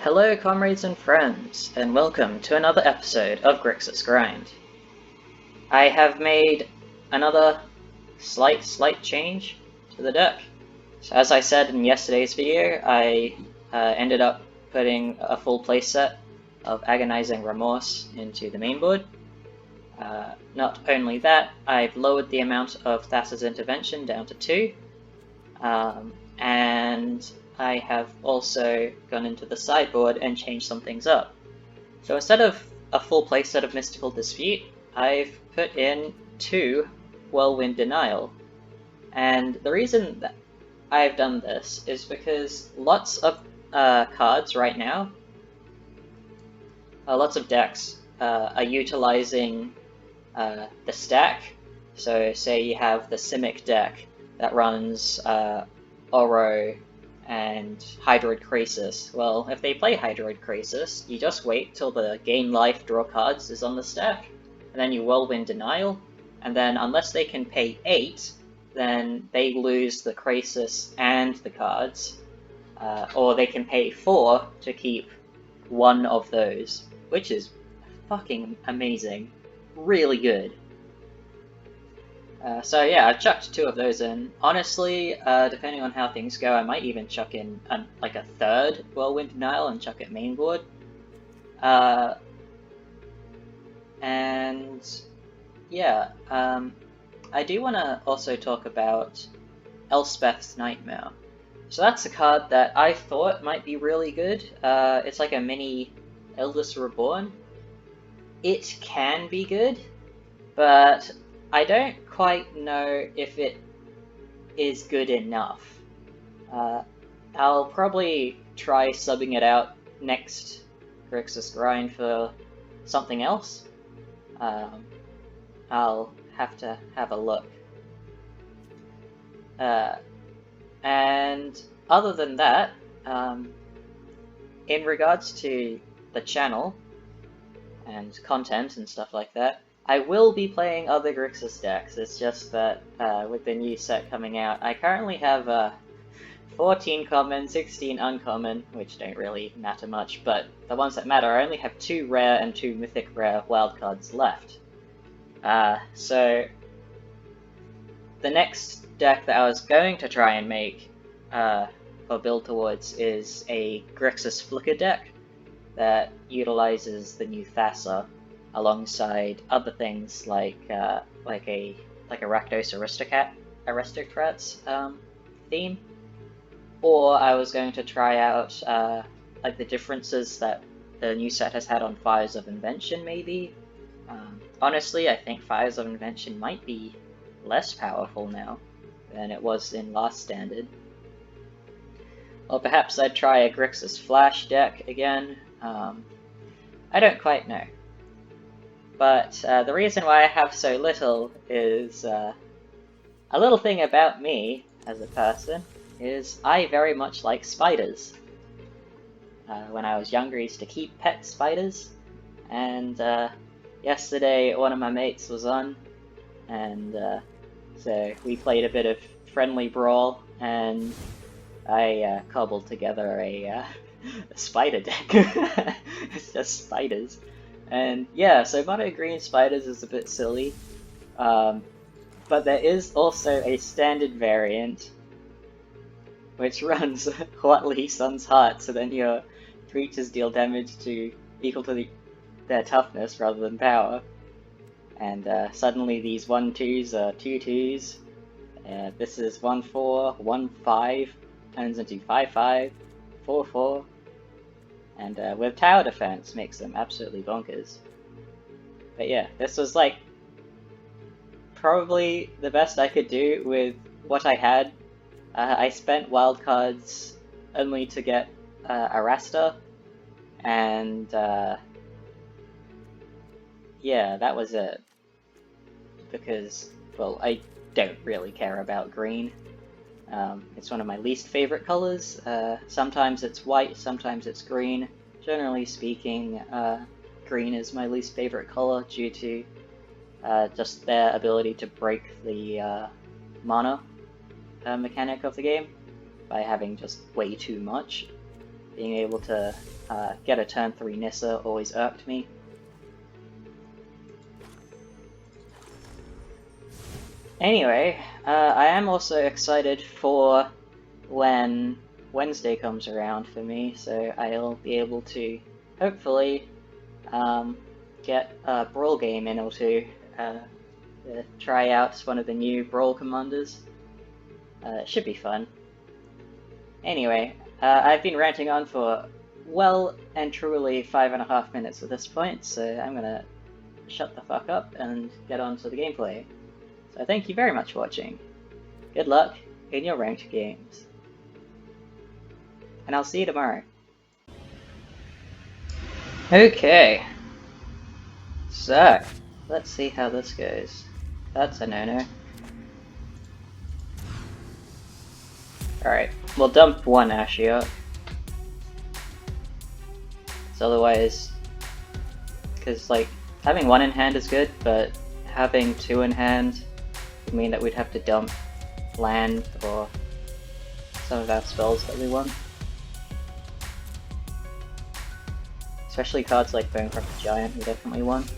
Hello comrades and friends, and welcome to another episode of Grixis Grind. I have made another slight change to the deck. So as I said in yesterday's video, I ended up putting a full playset of Agonizing Remorse into the main board. Not only that, I've lowered the amount of Thassa's Intervention down to 2, and I have also gone into the sideboard and changed some things up. So instead of a full playset of Mystical Dispute, I've put in 2 Whirlwind Denial. And the reason that I've done this is because lots of cards right now, lots of decks are utilizing the stack. So say you have the Simic deck that runs Oro and Hydroid Grixis. Well, if they play Hydroid Grixis, you just wait till the gain life, draw cards is on the stack, and then you Whirlwind Denial, and then unless they can pay 8, then they lose the Grixis and the cards, or they can pay 4 to keep one of those, which is fucking amazing. Really good. So yeah, I've chucked 2 of those in. Honestly, depending on how things go, I might even chuck in like a 3rd Whirlwind Denial and chuck it mainboard. And yeah, I do want to also talk about Elspeth's Nightmare. So that's a card that I thought might be really good. It's like a mini Eldest Reborn. It can be good, but I don't quite know if it is good enough. I'll probably try subbing it out next Grixis Grind for something else. I'll have to have a look. And other than that, in regards to the channel and content and stuff like that, I will be playing other Grixis decks. It's just that with the new set coming out, I currently have 14 common, 16 uncommon, which don't really matter much, but the ones that matter, I only have 2 rare and 2 mythic rare wildcards left. So the next deck that I was going to try and make or build towards is a Grixis Flicker deck that utilizes the new Thassa alongside other things like a Rakdos Aristocrats theme, or I was going to try out like the differences that the new set has had on Fires of Invention. Maybe. Honestly, I think Fires of Invention might be less powerful now than it was in last standard. Or perhaps I'd try a Grixis Flash deck again. I don't quite know. But the reason why I have so little is a little thing about me as a person is I very much like spiders. When I was younger, I used to keep pet spiders, and yesterday one of my mates was on, and so we played a bit of friendly brawl, and I cobbled together a spider deck. It's just spiders. And yeah, so mono green spiders is a bit silly, but there is also a standard variant which runs Huatli Sun's Heart, so then your creatures deal damage equal to their toughness rather than power. And suddenly these 1/2s are 2/2s. This is 1/4, 1/5, turns into 5/5, 4/4. And with tower defense makes them absolutely bonkers. But yeah, this was like probably the best I could do with what I had. I spent wildcards only to get Arasta, and yeah, that was it. Because, well, I don't really care about green. It's one of my least favorite colors. Sometimes it's white, sometimes it's green. Generally speaking, green is my least favorite color due to just their ability to break the mana mechanic of the game by having just way too much. being able to get a turn 3 Nissa always irked me. Anyway, I am also excited for when Wednesday comes around for me, so I'll be able to hopefully get a Brawl game in or two to try out one of the new Brawl commanders. It should be fun. Anyway, I've been ranting on for well and truly 5.5 minutes at this point, so I'm gonna shut the fuck up and get on to the gameplay. So thank you very much for watching. Good luck in your ranked games. And I'll see you tomorrow. Okay. So, let's see how this goes. That's a no-no. Alright, we'll dump one Ashiot. So otherwise, because like, having one in hand is good, but having two in hand would mean that we'd have to dump land or some of our spells that we want. Especially cards like Bonecrusher Giant, we definitely want.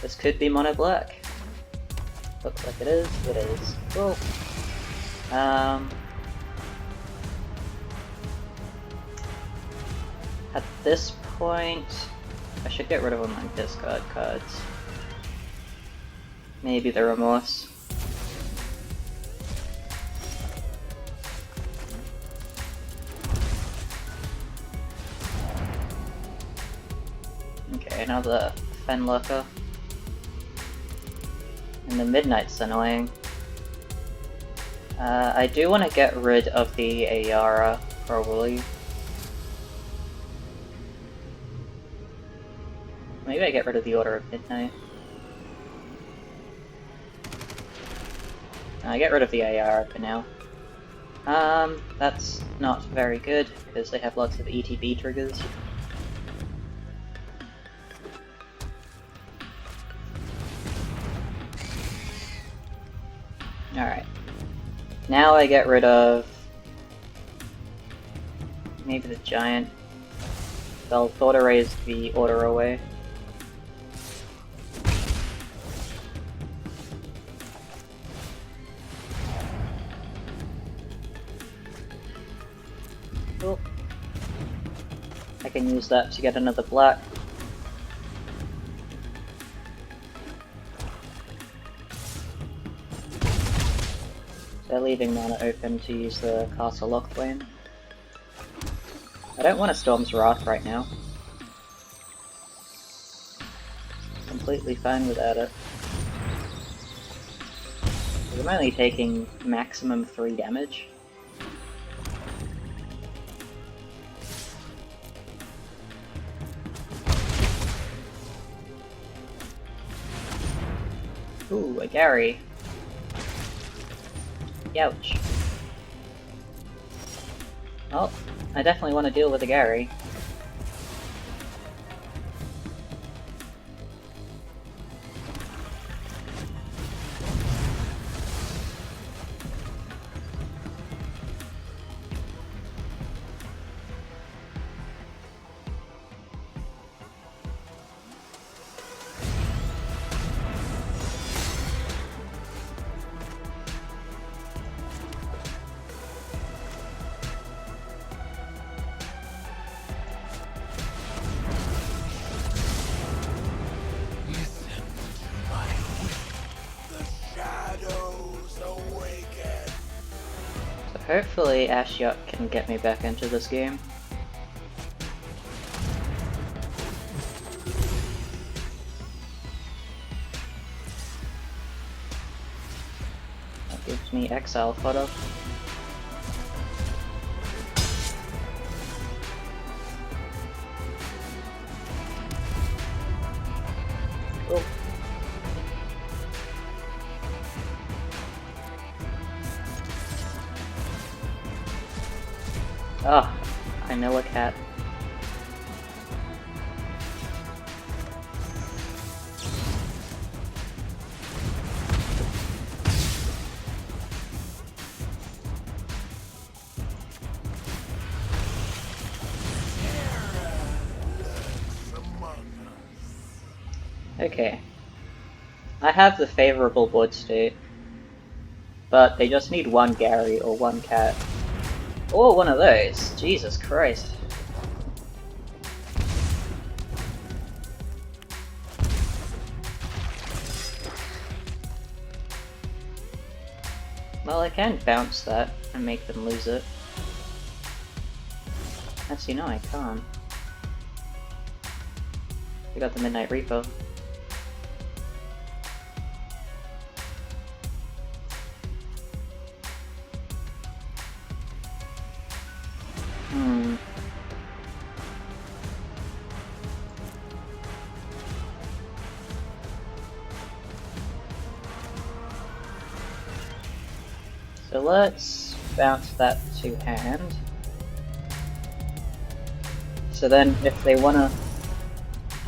This could be mono black. Looks like it is. It is. Cool. At this point, I should get rid of all my discard cards. Maybe the Remorse. Okay, another Fenlurker. And the Midnight's annoying. I do want to get rid of the Ayara, probably. Maybe I get rid of the Order of Midnight. I get rid of the Ayara for now. That's not very good, because they have lots of ETB triggers. Alright. Now I get rid of maybe the Giant. They'll thought erase the Order away. Cool. I can use that to get another black. They're leaving mana open to use the Castle Lockthwain. I don't want a Storm's Wrath right now. Completely fine without it. I'm only taking maximum 3 damage. Ooh, a Gary. Ouch. Well, I definitely want to deal with a Gary. Hopefully Ashiot can get me back into this game. That gives me exile photo. Cool. Ah, I know a cat. Okay. I have the favorable board state, but they just need one Gary or one cat. Or one of those. Jesus Christ. Well, I can bounce that and make them lose it. Actually, no, I can't. We got the Midnight Reaper. So let's bounce that to hand. So then if they wanna...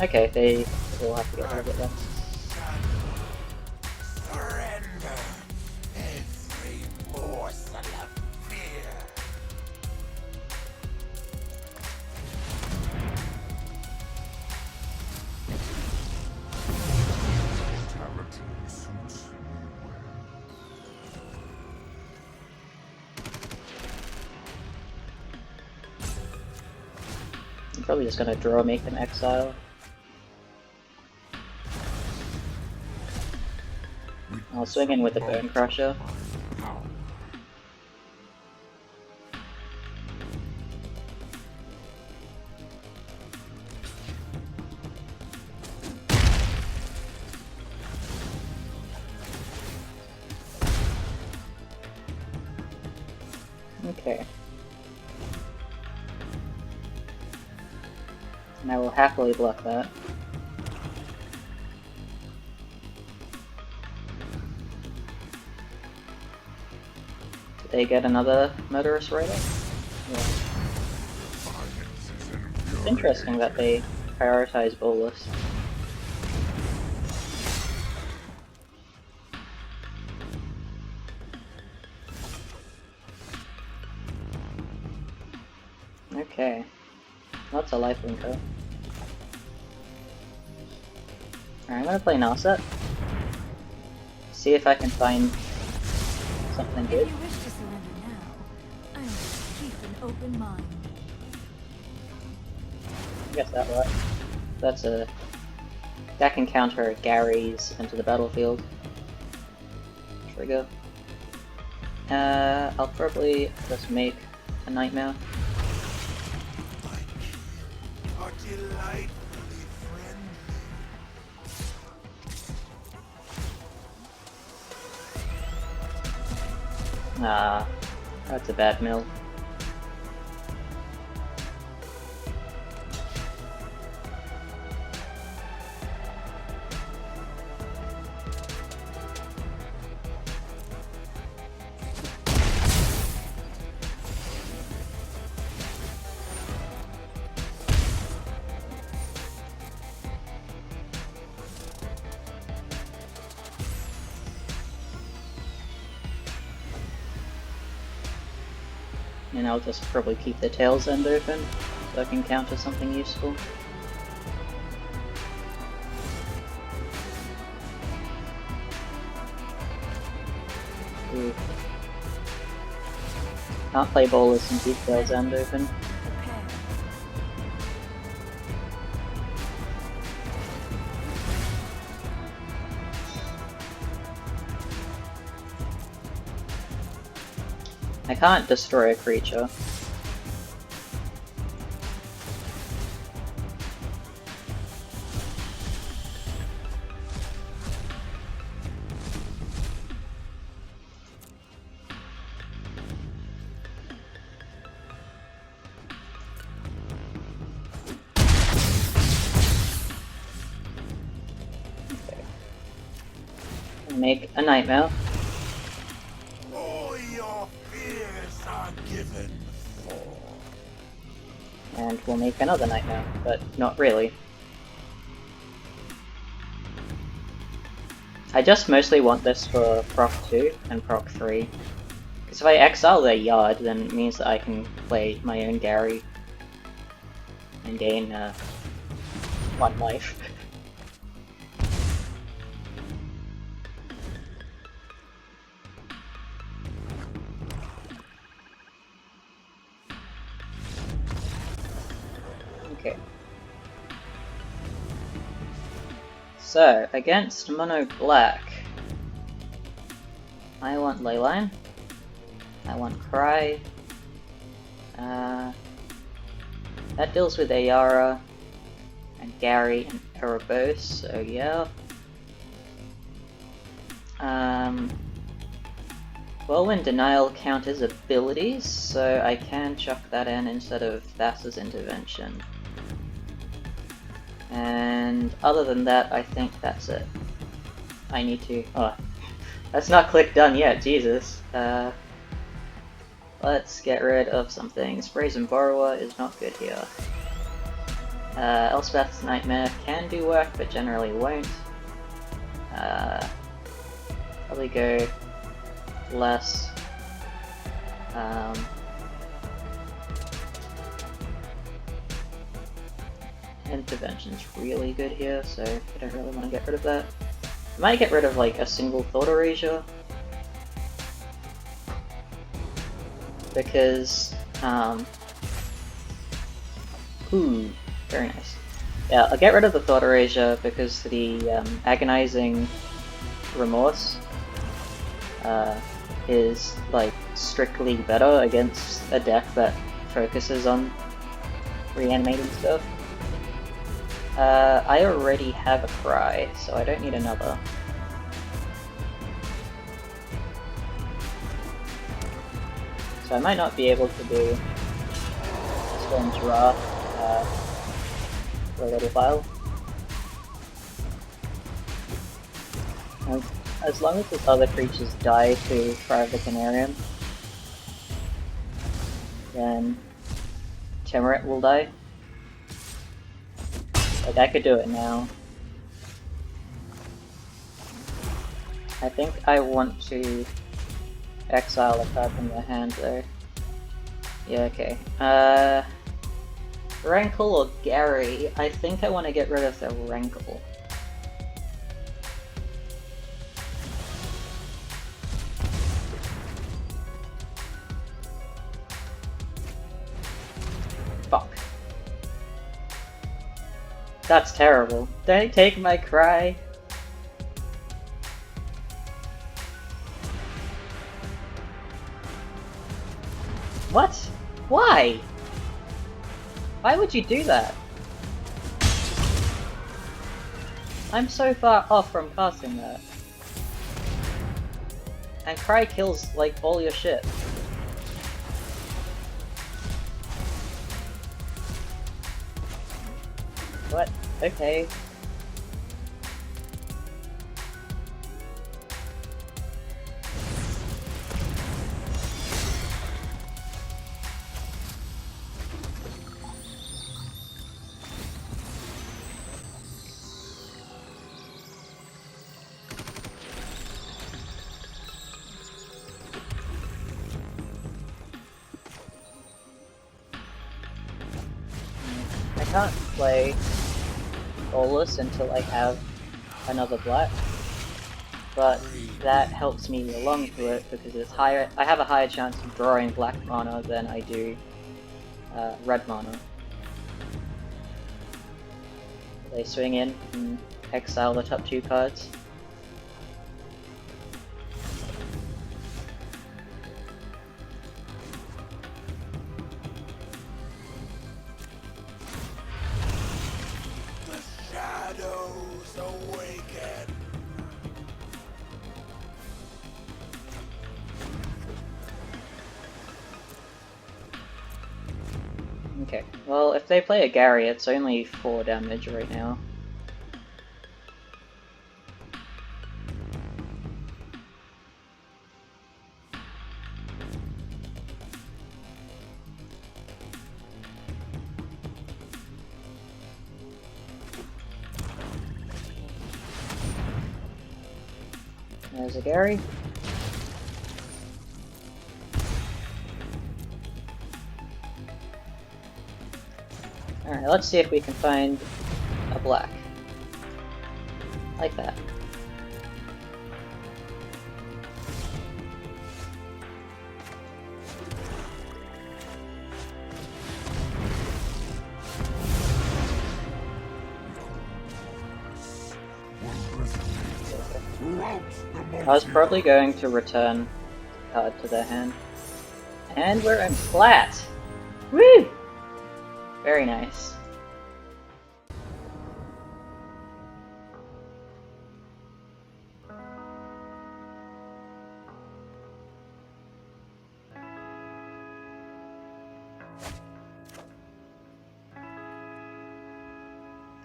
Okay, they will have to get rid of it then. Surrender every morsel of fear. Mortality suits me well. I'm probably just gonna draw, make an exile. I'll swing in with the Bone Crusher. Okay. And I will happily block that. Did they get another Murderous Rider? Yeah. It's interesting that they prioritize Bolus. Okay. That's a lifelinker. Alright, I'm gonna play Narset. See if I can find something good. If you wish to surrender now, I will keep an open mind. I guess that works. That's a... That can counter Gary's into the battlefield. Trigger. I'll probably just make a Nightmare. Are delightfully friendly. Ah, that's a bad mill. And I'll just probably keep the tails end open, so I can counter something useful. Ooh. Can't play Bolus and keep tails end open. Prepare. I can't destroy a creature. Okay. Make a Nightmare. All your fears are given for. And we'll make another Nightmare, but not really. I just mostly want this for Proc 2 and Proc 3. Because if I exile their Yard, then it means that I can play my own Gary and gain 1 life. So, against Mono Black, I want Leyline, I want Cry, that deals with Ayara, and Gary, and Erebos, so yeah. Whirlwind Denial count as abilities, so I can chuck that in instead of Thassa's Intervention. And other than that, I think that's it. I need to... oh, that's not click done yet, Jesus. Let's get rid of something. Brazen Borrower is not good here. Elspeth's Nightmare can do work, but generally won't. Probably go less. Intervention's really good here, so I don't really want to get rid of that. I might get rid of like a single Thought Erasure, because ooh, very nice. Yeah, I'll get rid of the Thought Erasure because the Agonizing Remorse is like strictly better against a deck that focuses on reanimating stuff. I already have a Cry, so I don't need another. So I might not be able to do Storm's Wrath for a little while. As long as his other creatures die to Cry of the Canarium, then Timurit will die. Like, I could do it now. I think I want to exile a card from their hand though. Yeah, okay. Rankle or Gary? I think I want to get rid of the Rankle. Fuck. That's terrible. Don't take my Cry. What? Why? Why would you do that? I'm so far off from casting that. And Cry kills, like, all your shit. What? Okay. I can't play Bolus until I have another black, but that helps me along to it because it's higher. I have a higher chance of drawing black mana than I do red mana. They swing in and exile the top 2 cards. Shadows awaken. Okay, well if they play a Gary, it's only 4 damage right now. There's a Gary. Alright, let's see if we can find a black. Like that. throughout the I was probably going to return a card to their hand. And we're in flat! Woo! Very nice.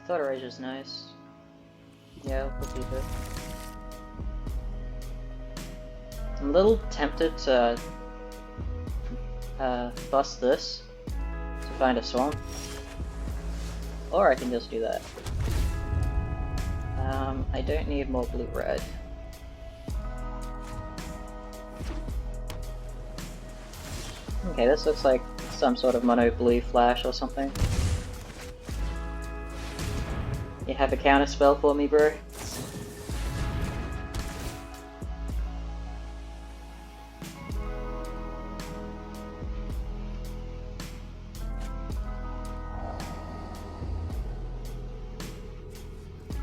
Thought Rage is nice. Yeah, we'll keep it. I'm a little tempted to bust this to find a swamp. Or I can just do that. I don't need more blue-red. Okay, this looks like some sort of mono-blue flash or something. You have a counter spell for me, bro?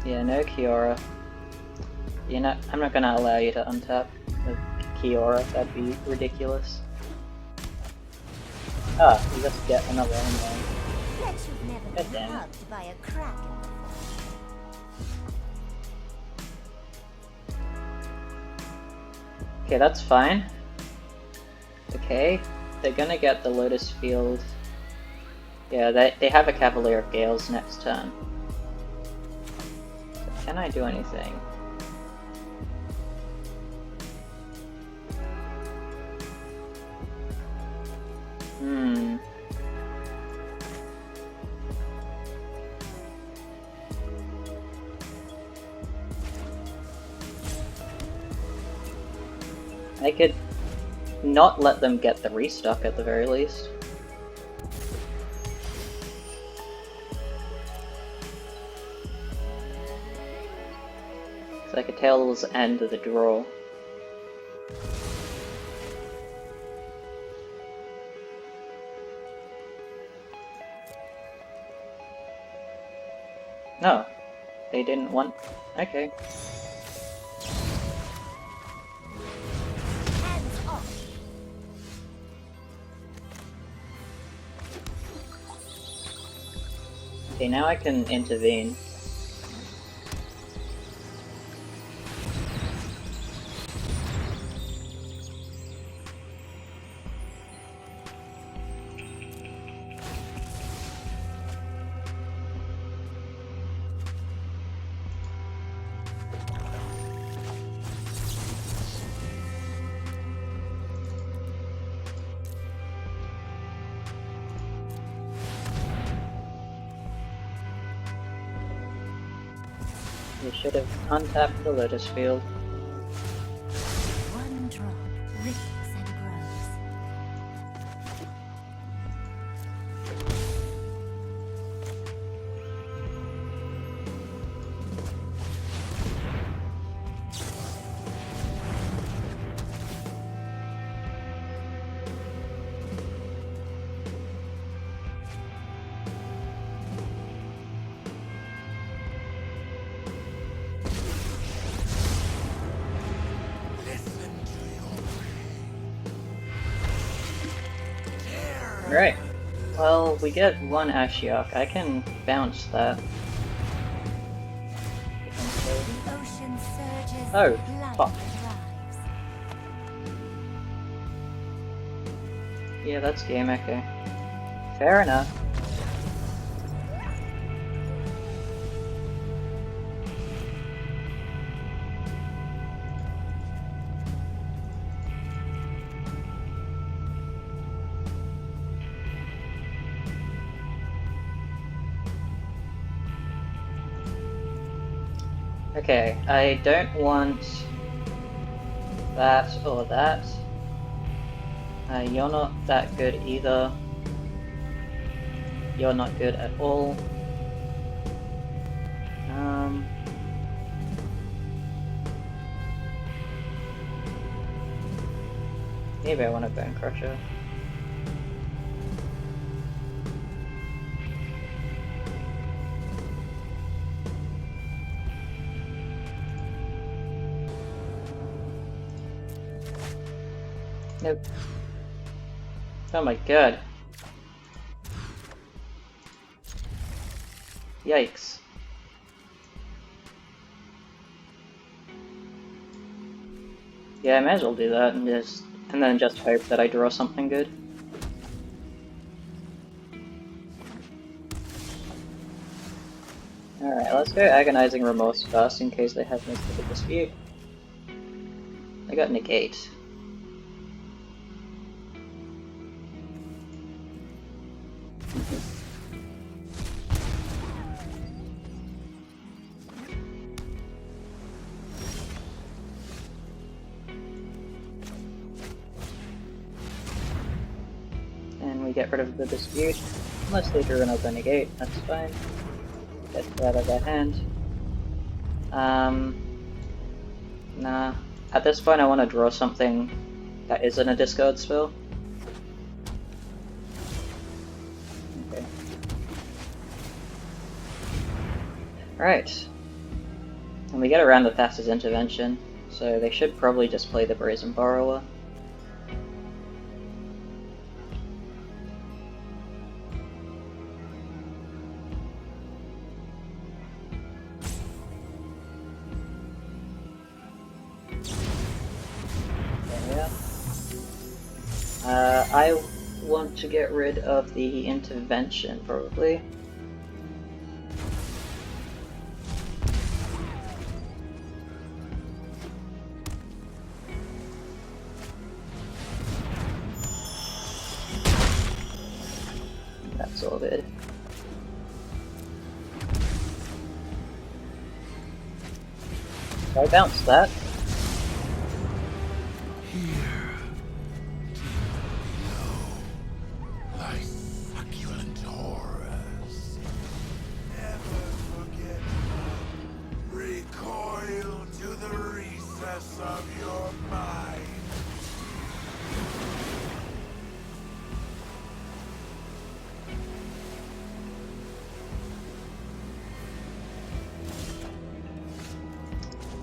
Yeah, no Kiora. I'm not gonna allow you to untap with Kiora, that'd be ridiculous. Ah, you just get another one. Bet you've never God been damn it. hugged by a kraken before. Okay, that's fine. Okay, they're gonna get the Lotus Field. Yeah, they have a Cavalier of Gales next turn. Can I do anything? I could not let them get the restock at the very least. It's like a tail's end of the draw. No, they didn't want. Okay. Hands off. Okay, now I can intervene. You should have untapped the Lotus Field. One drop ripples and grows. listen to your Right. Well, we get one Ashiok. I can bounce that. The ocean surges. Oh, blood fuck. drives. Yeah, that's game echo. Fair enough. Okay, I don't want that or that. You're not that good either. You're not good at all. Maybe I want to Bone Crusher. Nope. Oh my god. Yikes. Yeah, I might as well do that and then just hope that I draw something good. Alright, let's go Agonizing Remorse first in case they have Mystical Dispute. I got Negate. And we get rid of the Dispute. Unless they drew another Negate, that's fine. Get that out of their hand. Nah. At this point I want to draw something that isn't a discard spell. Okay. Right. And we get around the Thassa's Intervention, so they should probably just play the Brazen Borrower. I want to get rid of the intervention, probably. That's all good. So I bounced that. Of your mind.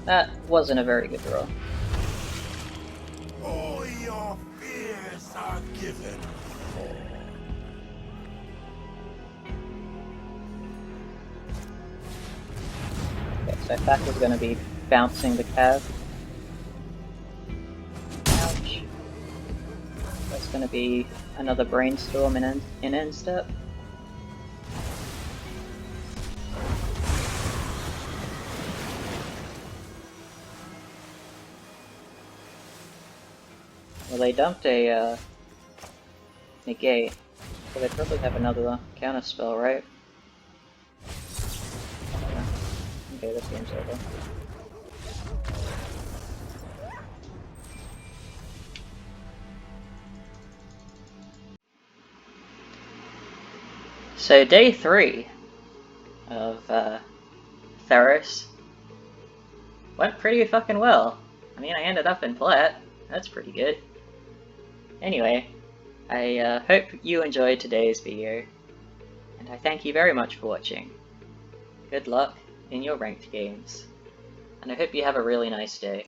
That wasn't a very good draw. All your fears are given. Okay, so Thassa's going to be bouncing the Cav. Ouch. That's going to be another Brainstorm in end step. Well, they dumped a Negate, so they probably have another counter spell, right? Yeah. Okay, this game's over. So day 3 of Theros went pretty fucking well. I mean, I ended up in plat. That's pretty good. Anyway, I hope you enjoyed today's video, and I thank you very much for watching. Good luck in your ranked games, and I hope you have a really nice day.